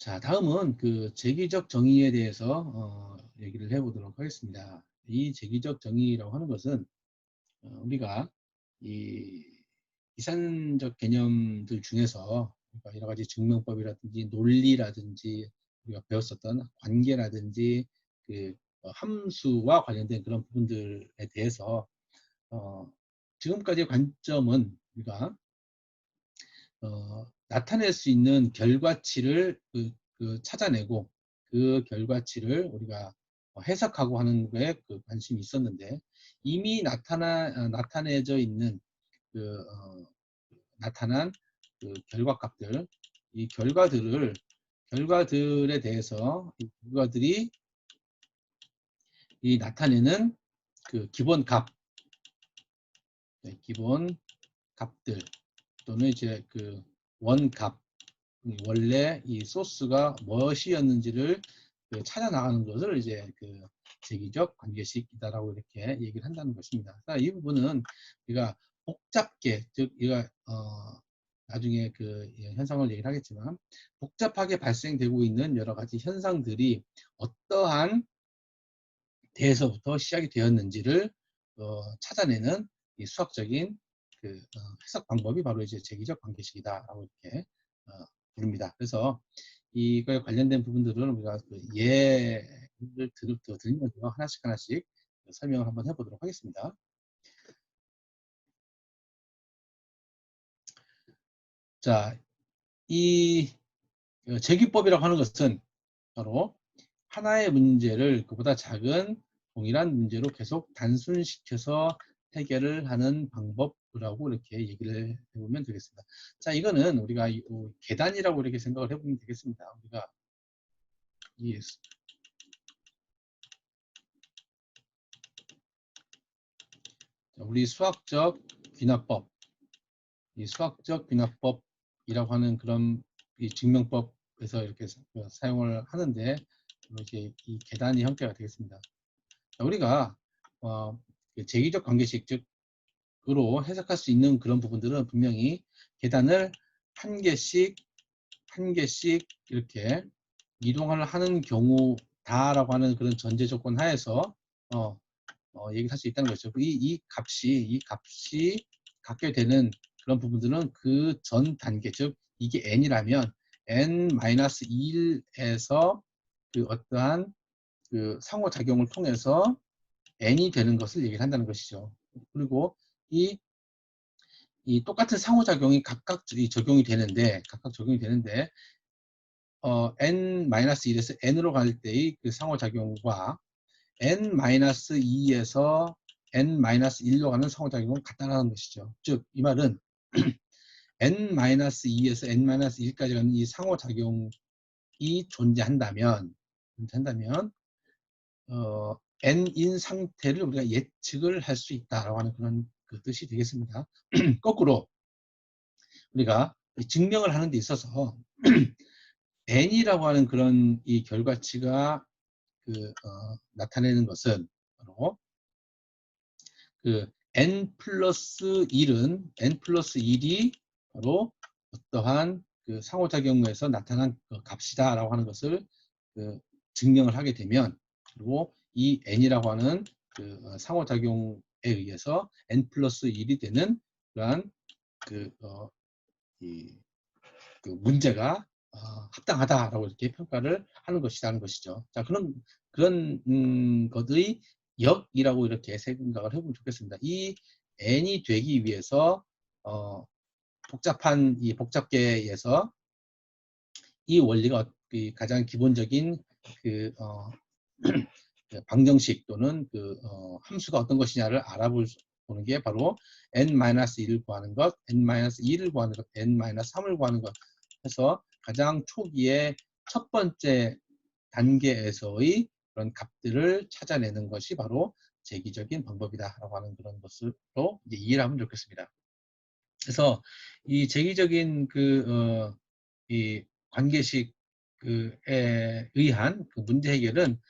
자, 다음은 그 재기적 정의에 대해서 얘기를 해보도록 하겠습니다. 이 재기적 정의라고 하는 것은 우리가 이 이산적 개념들 중에서 그러니까 여러 가지 증명법이라든지 논리라든지 우리가 배웠었던 관계라든지 그 함수와 관련된 그런 부분들에 대해서 지금까지의 관점은 우리가 나타낼 수 있는 결과치를 찾아내고 그 결과치를 우리가 해석하고 하는 거에 그 관심이 있었는데 이미 나타내져 있는 그 나타난 그 결과값들 이 결과들에 대해서 이 결과들이 이 나타내는 그 기본 값, 기본 값들 또는 이제 그 원값 원래 이 소스가 무엇이었는지를 찾아 나가는 것을 이제 그 재기적 관계식이다라고 이렇게 얘기를 한다는 것입니다. 이 부분은 우리가 복잡게 즉 우리가 나중에 그 현상을 얘기를 하겠지만 복잡하게 발생되고 있는 여러 가지 현상들이 어떠한 데에서부터 시작이 되었는지를 찾아내는 이 수학적인 그 해석 방법이 바로 이제 재기적 관계식이다라고 이렇게 부릅니다. 그래서 이거에 관련된 부분들은 우리가 그 예를 들면서 하나씩 설명을 한번 해보도록 하겠습니다. 자, 이 재기법이라고 하는 것은 바로 하나의 문제를 그보다 작은 동일한 문제로 계속 단순시켜서 해결을 하는 방법이라고 이렇게 얘기를 해보면 되겠습니다. 자, 이거는 우리가 계단이라고 이렇게 생각을 해보면 되겠습니다. 우리가 이 우리 수학적 귀납법, 이 수학적 귀납법이라고 하는 그런 이 증명법에서 이렇게 사용을 하는데 이렇게 이 계단이 형태가 되겠습니다. 자, 우리가 재기적 관계식 즉으로 해석할 수 있는 그런 부분들은 분명히 계단을 한 개씩 이렇게 이동을 하는 경우다라고 하는 그런 전제 조건 하에서 얘기할 수 있다는 거죠. 이 값이 갖게 되는 그런 부분들은 그 전 단계, 즉 이게 n이라면 n-1에서 그 어떠한 그 상호작용을 통해서 n이 되는 것을 얘기를 한다는 것이죠. 그리고 이 똑같은 상호작용이 각각 적용이 되는데 n-1에서 n으로 갈 때의 그 상호작용과 n-2에서 n-1로 가는 상호작용은 같다는 것이죠. 즉, 이 말은 n-2에서 n-1까지 가는 이 상호작용이 존재한다면 n인 상태를 우리가 예측을 할 수 있다라고 하는 그런 그 뜻이 되겠습니다. 거꾸로 우리가 증명을 하는 데 있어서 n이라고 하는 그런 이 결과치가 나타내는 것은 바로 그 n 플러스 1이 바로 어떠한 그 상호작용에서 나타난 그 값이다라고 하는 것을 증명을 하게 되면 그리고 이 n이라고 하는 그 상호작용에 의해서 n 플러스 1이 되는 그러한 그 문제가 합당하다라고 이렇게 평가를 하는 것이라는 것이죠. 자, 그런 것의 역이라고 이렇게 생각을 해보면 좋겠습니다. 이 n이 되기 위해서 복잡한 이 복잡계에서 이 원리가 가장 기본적인 그 방정식 또는 함수가 어떤 것이냐를 알아보는 게 바로 n-1을 구하는 것, n-2를 구하는 것, n-3을 구하는 것 해서 가장 초기의 첫 번째 단계에서의 그런 값들을 찾아내는 것이 바로 재기적인 방법이다라고 하는 그런 것으로 이제 이해를 하면 좋겠습니다. 그래서 이 재기적인 이 관계식에 의한 그 문제 해결은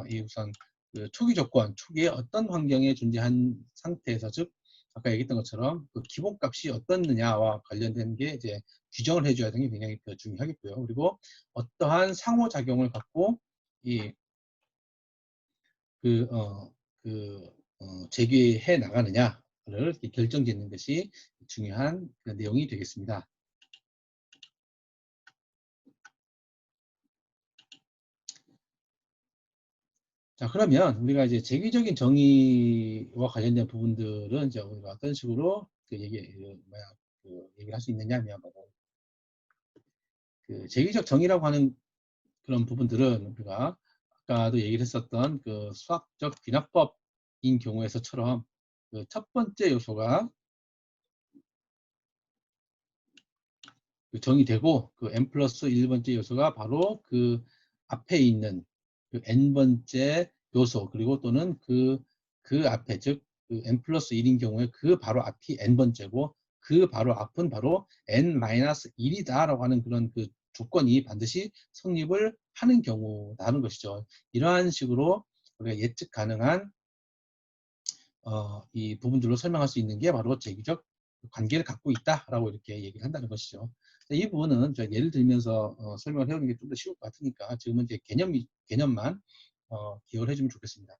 이 우선 그 초기 조건, 초기에 어떤 환경에 존재한 상태에서 즉 아까 얘기했던 것처럼 그 기본값이 어떻느냐와 관련된 게 이제 규정을 해줘야 되는 게 굉장히 중요하겠고요. 그리고 어떠한 상호작용을 갖고 이 그, 제기해 나가느냐를 이렇게 결정짓는 것이 중요한 그 내용이 되겠습니다. 자, 그러면 우리가 이제 제기적인 정의와 관련된 부분들은 이제 우리가 어떤 식으로 얘기를 할 수 있느냐면 그 제기적 정의라고 하는 그런 부분들은 우리가 아까도 얘기를 했었던 그 수학적 귀납법인 경우에서처럼 그 첫 번째 요소가 그 정의되고 그 n 플러스 1번째 요소가 바로 그 앞에 있는 그 n번째 요소 그리고 또는 그 앞에 즉 그 n 플러스 1인 경우에 그 바로 앞이 n번째고 그 바로 앞은 바로 n 마이너스 1이다 라고 하는 그런 그 조건이 반드시 성립을 하는 경우라는 것이죠. 이러한 식으로 우리가 예측 가능한 이 부분들로 설명할 수 있는 게 바로 제기적 관계를 갖고 있다라고 이렇게 얘기를 한다는 것이죠. 이 부분은 제가 예를 들면서 설명을 해오는 게 좀 더 쉬울 것 같으니까 지금은 이제 개념만 기억을 해주면 좋겠습니다.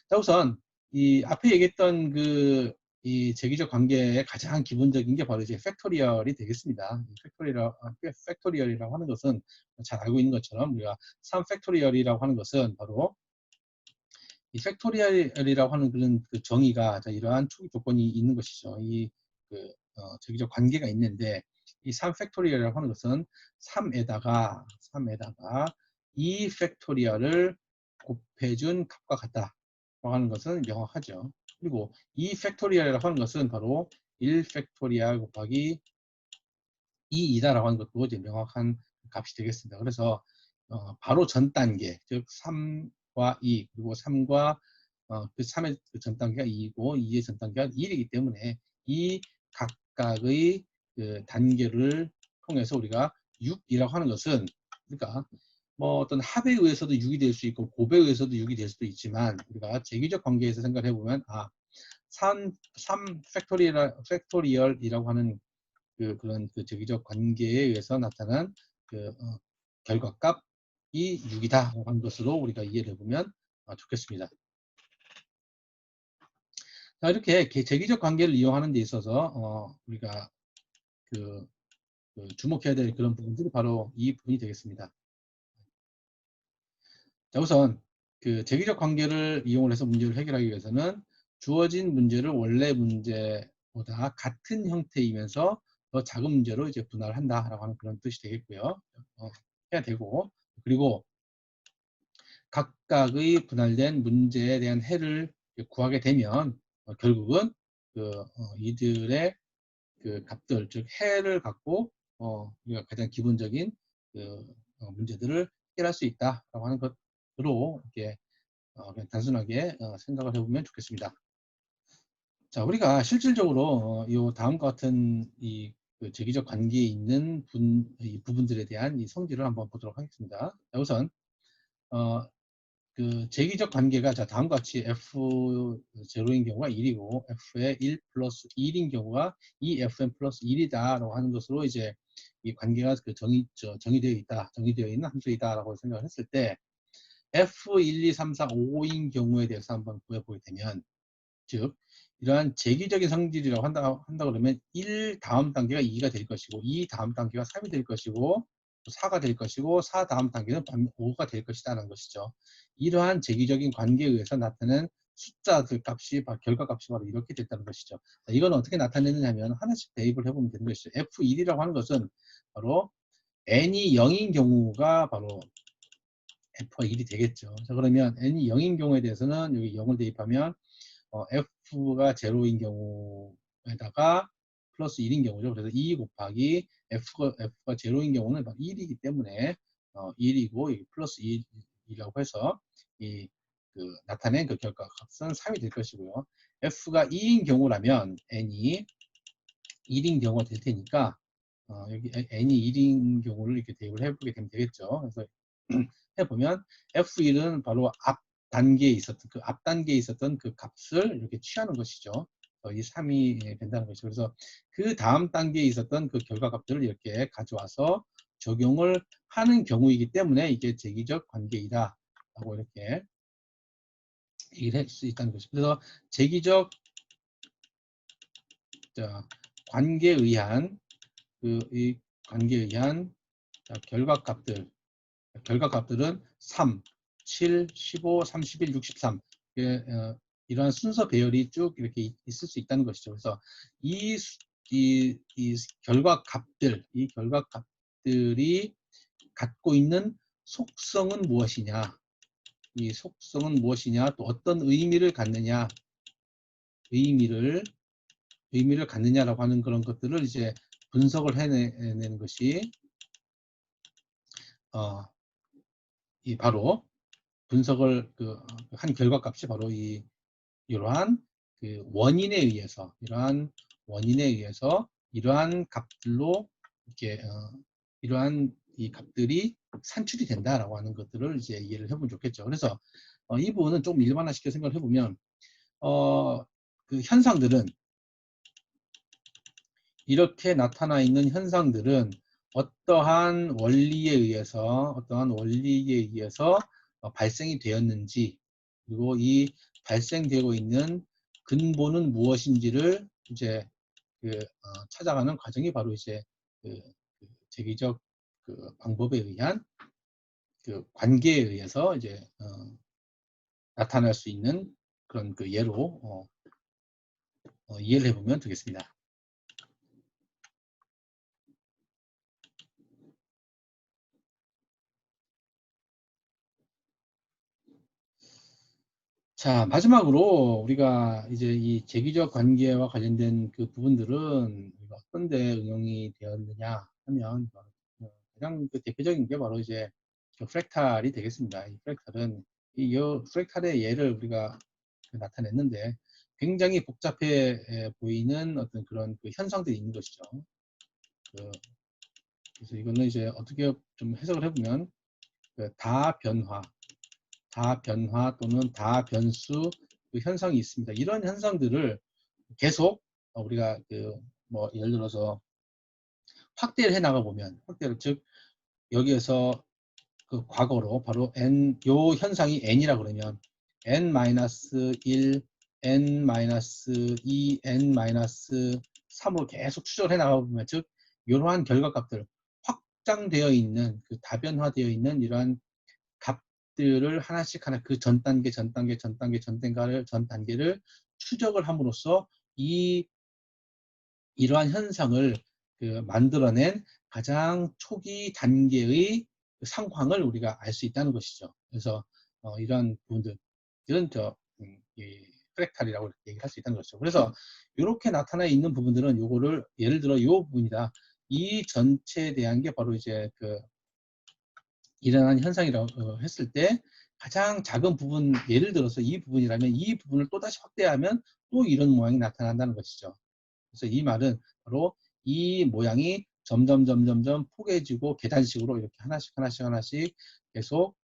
자, 우선 이 앞에 얘기했던 이 제기적 관계의 가장 기본적인 게 바로 이제 팩토리얼이 되겠습니다. 팩토리얼이라고 하는 것은 잘 알고 있는 것처럼 우리가 3팩토리얼이라고 하는 것은 바로 이 팩토리얼이라고 하는 그런 그 정의가 이러한 초기 조건이 있는 것이죠. 저기적 관계가 있는데 이 3팩토리얼이라고 하는 것은 3에다가 2 팩토리얼을 곱해준 값과 같다라고 하는 것은 명확하죠. 그리고 2 팩토리얼이라고 하는 것은 바로 1 팩토리얼 곱하기 2이다라고 하는 것도 이제 명확한 값이 되겠습니다. 그래서 바로 전 단계, 즉 3과 2 그리고 3과 그 3의 전 단계가 2이고 2의 전 단계가 1이기 때문에 이 각각의 그 단계를 통해서 우리가 6이라고 하는 것은 그러니까 뭐 어떤 합에 의해서도 6이 될 수 있고 곱에 의해서도 6이 될 수도 있지만 우리가 제기적 관계에서 생각해 보면 3 팩토리얼이라고 하는 그런 제기적 관계에 의해서 나타난 결과값이 6이다 하는 것으로 우리가 이해를 해보면 좋겠습니다. 자, 이렇게 제기적 관계를 이용하는 데 있어서 우리가 주목해야 될 그런 부분들이 바로 이 부분이 되겠습니다. 자, 우선 제기적 관계를 이용을 해서 문제를 해결하기 위해서는 주어진 문제를 원래 문제보다 같은 형태이면서 더 작은 문제로 이제 분할을 한다라고 하는 그런 뜻이 되겠고요. 해야 되고 그리고 각각의 분할된 문제에 대한 해를 구하게 되면 결국은 이들의 값들 즉 해를 갖고 우리가 가장 기본적인 문제들을 해결할 수 있다라고 하는 것으로 이렇게 그냥 단순하게 생각을 해보면 좋겠습니다. 자, 우리가 실질적으로 이 다음과 같은 제기적 관계에 있는 이 부분들에 대한 이 성질을 한번 보도록 하겠습니다. 자, 우선 제기적 관계가 다음과 같이 F0인 경우가 1이고 F의 1 플러스 1인 경우가 2Fn 플러스 1이다 라고 하는 것으로 이제 이 관계가 정의되어 있다, 정의되어 있는 함수이다 라고 생각을 했을 때 F1, 2, 3, 4, 5인 경우에 대해서 한번 구해보게 되면 즉 이러한 제기적인 성질이라고 한다 그러면 1 다음 단계가 2가 될 것이고 2 다음 단계가 3이 될 것이고 4가 될 것이고 4 다음 단계는 5가 될 것이다라는 것이죠. 이러한 제기적인 관계에 의해서 나타낸 숫자들 값이 결과값이 바로 이렇게 됐다는 것이죠. 자, 이건 어떻게 나타내느냐 하면 하나씩 대입을 해보면 되는 것이죠. F1이라고 하는 것은 바로 n이 0인 경우가 바로 F가 1이 되겠죠. 자, 그러면 n이 0인 경우에 대해서는 여기 0을 대입하면 F가 0인 경우에다가 플러스 1인 경우죠. 그래서 2 곱하기 F가 0인 경우는 1이기 때문에 1이고 플러스 2라고 해서 나타낸 그 결과값은 3이 될 것이고요. F가 2인 경우라면 n이 1인 경우가 될 테니까 여기 n이 1인 경우를 이렇게 대입을 해보게 되면 되겠죠. 그래서 해보면 F1은 바로 앞 단계에 있었던 그 값을 이렇게 취하는 것이죠. 이 3이 된다는 것이죠. 그래서 그 다음 단계에 있었던 그 결과값들을 이렇게 가져와서 적용을 하는 경우이기 때문에 이게 재기적 관계이다 라고 이렇게 얘기를 할 수 있다는 것이죠. 그래서 재기적 관계에 의한 이 관계에 의한 결과값들은 3, 7, 15, 31, 63 이러한 순서 배열이 쭉 이렇게 있을 수 있다는 것이죠. 그래서 이 결과값들이 갖고 있는 속성은 무엇이냐, 이 속성은 무엇이냐, 또 어떤 의미를 갖느냐, 의미를 갖느냐라고 하는 그런 것들을 이제 분석을 해내는 것이 바로 분석을 한 결과값이 바로 이러한 이러한 원인에 의해서 이러한 값들로 이렇게 이러한 이 값들이 산출이 된다라고 하는 것들을 이제 이해를 해보면 좋겠죠. 그래서 이 부분은 조금 일반화시켜 생각을 해보면 그 현상들은 이렇게 나타나 있는 현상들은 어떠한 원리에 의해서 발생이 되었는지, 그리고 이 발생되고 있는 근본은 무엇인지를 이제 찾아가는 과정이 바로 이제 재기적 방법에 의한 관계에 의해서 이제 나타날 수 있는 그런 예로 이해를 해보면 되겠습니다. 자, 마지막으로 우리가 이제 이 재기적 관계와 관련된 그 부분들은 어떤 데 응용이 되었느냐 하면 가장 대표적인 게 바로 이제 프랙탈이 되겠습니다. 이 프랙탈은 프랙탈의 예를 우리가 나타냈는데 굉장히 복잡해 보이는 어떤 그런 현상들이 있는 것이죠. 그래서 이거는 이제 어떻게 좀 해석을 해보면 다변화 또는 다변수 현상이 있습니다. 이런 현상들을 계속 우리가 뭐 예를 들어서 확대를 해 나가 보면 즉 여기에서 과거로 바로 요 현상이 n이라 그러면 n-1, n-2, n-3으로 계속 추적을 해 나가 보면 즉 이러한 결과값들 확장되어 있는 다변화되어 있는 이러한 값들을 하나씩 그 전 단계를 추적을 함으로써 이러한 현상을 만들어낸 가장 초기 단계의 상황을 우리가 알 수 있다는 것이죠. 그래서 이러한 부분들은 프랙탈이라고 얘기할 수 있다는 것이죠. 그래서 이렇게 나타나 있는 부분들은 요거를 예를 들어 이 부분이다. 이 전체에 대한 게 바로 이제 일어난 현상이라고 했을 때 가장 작은 부분, 예를 들어서 이 부분이라면 이 부분을 또다시 확대하면 또 이런 모양이 나타난다는 것이죠. 그래서 이 말은 바로 이 모양이 점점 포개지고 계단식으로 이렇게 하나씩 계속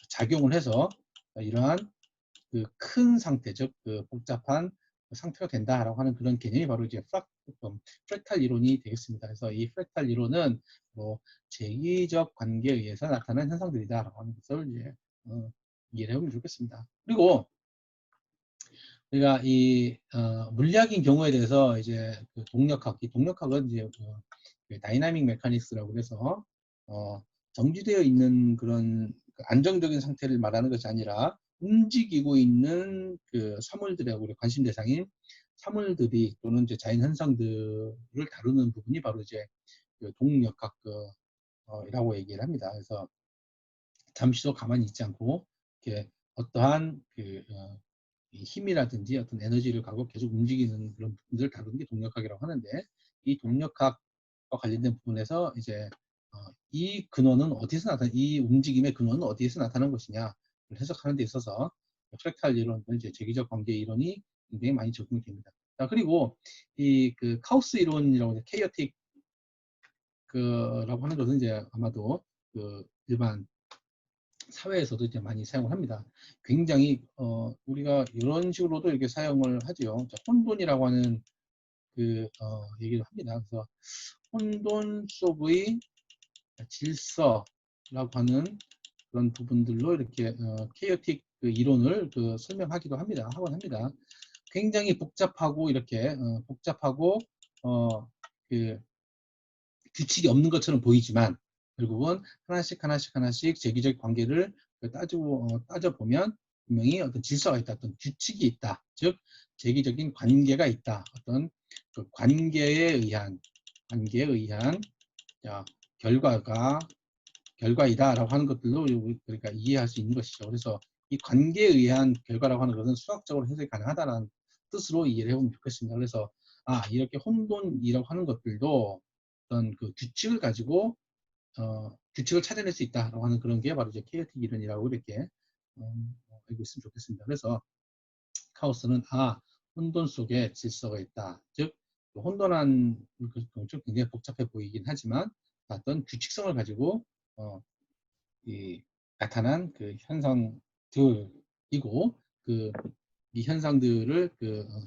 작용을 해서 이러한 큰 상태, 즉 복잡한 상태가 된다라고 하는 그런 개념이 바로 이제 프랙탈 이론이 되겠습니다. 그래서 이 프랙탈 이론은 뭐 재기적 관계에 의해서 나타나는 현상들이다라고 하는 것을 이제 이해를 해보면 좋겠습니다. 그리고 우리가 이 물리학인 경우에 대해서 이제 동력학은 이제 다이나믹 메카닉스라고 해서 정지되어 있는 그런 안정적인 상태를 말하는 것이 아니라 움직이고 있는 사물들하고 관심 대상인 사물들이 또는 이제 자연 현상들을 다루는 부분이 바로 이제 동력학이라고 얘기를 합니다. 그래서 잠시도 가만히 있지 않고 이렇게 어떠한 힘이라든지 어떤 에너지를 갖고 계속 움직이는 그런 부분들을 다루는 게 동력학이라고 하는데 이 동력학과 관련된 부분에서 이제 이 근원은 어디서 이 움직임의 근원은 어디에서 나타나는 것이냐를 해석하는 데 있어서 프랙탈 이론, 이제 재기적 관계 이론이 굉장히 많이 적용이 됩니다. 자, 그리고 이 카오스 이론이라고 케이오틱 라고 하는 것은 이제 아마도 일반 사회에서도 이제 많이 사용을 합니다. 굉장히 우리가 이런 식으로도 이렇게 사용을 하지요. 자, 혼돈이라고 하는 그 얘기를 합니다. 그래서 혼돈 속의 질서라고 하는 그런 부분들로 이렇게 케이오틱 그 이론을 설명하기도 합니다. 하곤 합니다. 굉장히 복잡하고 이렇게 복잡하고 그 규칙이 없는 것처럼 보이지만 결국은 하나씩 재기적 관계를 따져보면 분명히 어떤 질서가 있다, 어떤 규칙이 있다, 즉 재기적인 관계가 있다, 어떤 그 관계에 의한 자, 결과이다라고 하는 것들로 우리가 이해할 수 있는 것이죠. 그래서 이 관계에 의한 결과라고 하는 것은 수학적으로 해석이 가능하다는 뜻으로 이해를 해보면 좋겠습니다. 그래서 이렇게 혼돈이라고 하는 것들도 어떤 그 규칙을 가지고 규칙을 찾아낼 수 있다라고 하는 그런 게 바로 이제 케이오틱 이론이라고 이렇게 알고 있으면 좋겠습니다. 그래서 카오스는 혼돈 속에 질서가 있다. 즉 혼돈한 좀 굉장히 복잡해 보이긴 하지만 어떤 규칙성을 가지고 나타난 그 현상들이고 이 현상들을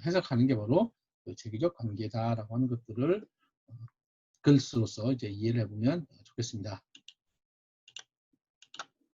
해석하는 게 바로 재기적 관계다라고 하는 것들을 글쓰로서 이제 이해를 해보면 좋겠습니다.